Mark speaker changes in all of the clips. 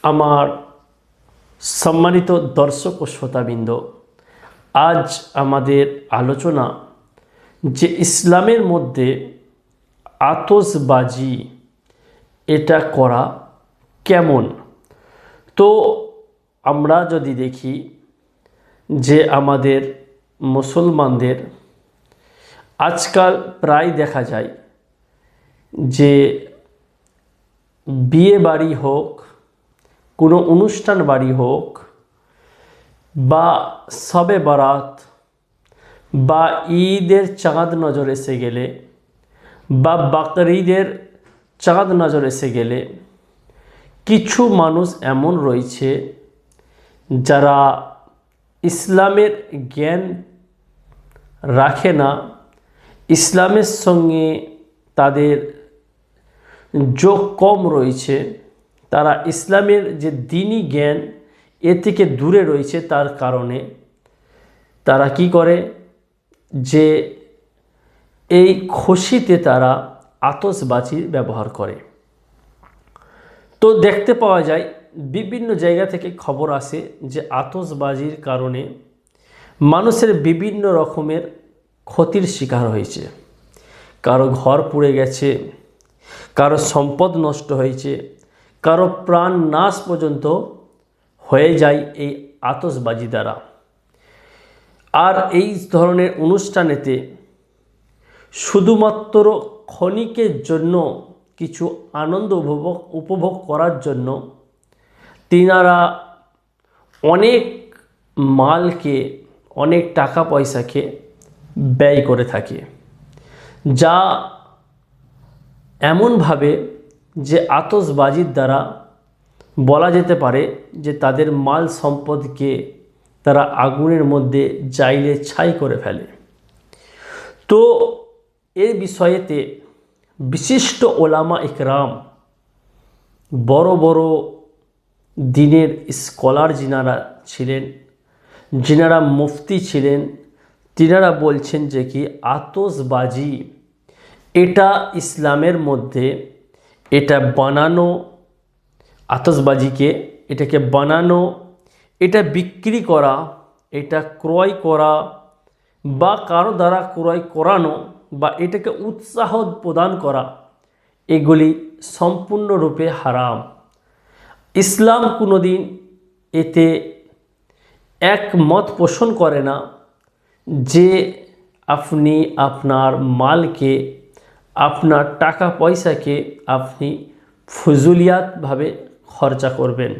Speaker 1: আমার সম্মানিত দর্শক ও শ্রোতাবৃন্দ, আজ আমাদের আলোচনা যে ইসলামের মধ্যে আতশবাজি এটা করা কেমন। তো আমরা যদি দেখি যে আমাদের মুসলমানদের আজকাল প্রায় দেখা যায় যে বিয়ে বাড়ি হোক, কোনো অনুষ্ঠান বাড়ি হোক, বা শবে বারাত, বা ঈদের চাঁদ নজর এসে গেলে, বা বকরিদের চাঁদ নজর এসে গেলে কিছু মানুষ এমন রয়েছে যারা ইসলামের জ্ঞান রাখে না, ইসলামের সঙ্গে তাদের যোগ কম রয়েছে, তারা ইসলামের যে দ্বীনি জ্ঞান এ থেকে দূরে রয়েছে। তার কারণে তারা কি করে যে এই খুশিতে তারা আতশবাজি ব্যবহার করে। তো দেখতে পাওয়া যায় বিভিন্ন জায়গা থেকে খবর আসে যে আতশবাজির কারণে মানুষের বিভিন্ন রকমের ক্ষতির শিকার হয়েছে। কারো ঘর পুড়ে গেছে, কারো সম্পদ নষ্ট হয়েছে, কারো প্রাণ নাশ পর্যন্ত হয়ে যায় এই আতশবাজি দ্বারা। আর এই ধরনের অনুষ্ঠানেতে শুধুমাত্র ক্ষণিকের জন্য কিছু আনন্দ উপভোগ করার জন্য তিনারা অনেক মালকে, অনেক টাকা পয়সাকে ব্যয় করে থাকে, যা এমনভাবে যে আতশবাজির দ্বারা বলা যেতে পারে যে তাদের মাল সম্পদকে তারা আগুনের মধ্যে জ্বালিয়ে ছাই করে ফেলে। তো এই বিষয়েতে বিশিষ্ট ওলামা ইকরাম, বড় বড় দ্বীনের স্কলার যিনারা ছিলেন, যিনারা মুফতি ছিলেন, তিনারা বলছেন যে কি আতশবাজি এটা ইসলামের মধ্যে এটা বানানো, আতশবাজিকে এটাকে বানানো, এটা বিক্রি করা, এটা ক্রয় করা বা কারো দ্বারা ক্রয় করানো বা এটাকে উৎসাহ প্রদান করা, এগুলি সম্পূর্ণরূপে হারাম। ইসলাম কোনোদিন এতে একমত পোষণ করে না যে আপনি আপনার মালকে, আপনার টাকা পয়সাকে আপনি ফজুলিয়াতভাবে খরচা করবেন।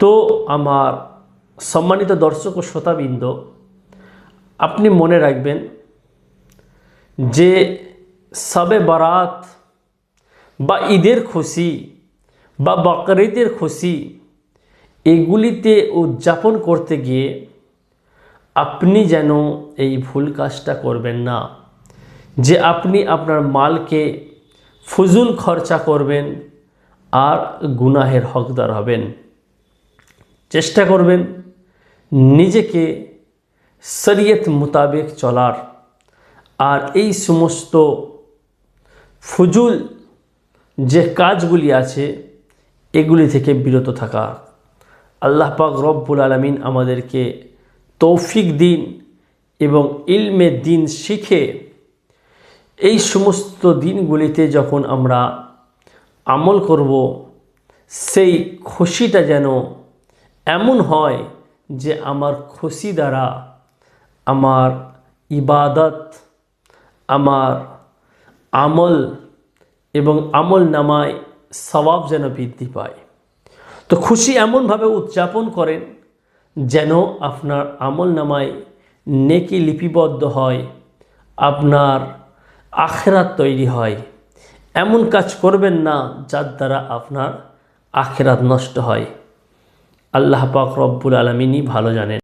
Speaker 1: তো আমার সম্মানিত দর্শক ও শ্রোতাবৃন্দ, আপনি মনে রাখবেন যে শবে বারাত বা ঈদের খুশি বা বকরিদের খুশি এগুলিতে উদযাপন করতে গিয়ে আপনি যেন এই ভুল কাজটা করবেন না যে আপনি আপনার মালকে ফজুল খরচা করবেন আর গুনাহের হকদার হবেন। চেষ্টা করবেন নিজেকে শরীয়ত মোতাবেক চলার, আর এই সমস্ত ফজুল যে কাজগুলি আছে এগুলি থেকে বিরত থাকা। আল্লাহ পাক রব্বুল আলামিন আমাদেরকে তৌফিক দিন এবং ইলমে দিন শিখে এই সমস্ত দিনগুলিতে যখন আমরা আমল করব, সেই খুশিটা যেন এমন হয় যে আমার খুশি দ্বারা আমার ইবাদত, আমার আমল এবং আমল নামায় সওয়াব যেন বৃদ্ধি পায়। তো খুশি এমনভাবে উদযাপন করেন যেন আপনার আমল নামায় নেকি লিপিবদ্ধ হয়, আপনার আখিরাত তৈরি হয়। এমন কাজ করবেন না যার দ্বারা আপনার আখিরাত নষ্ট হয়। আল্লাহ পাক রব্বুল আলামিনই ভালো জানেন।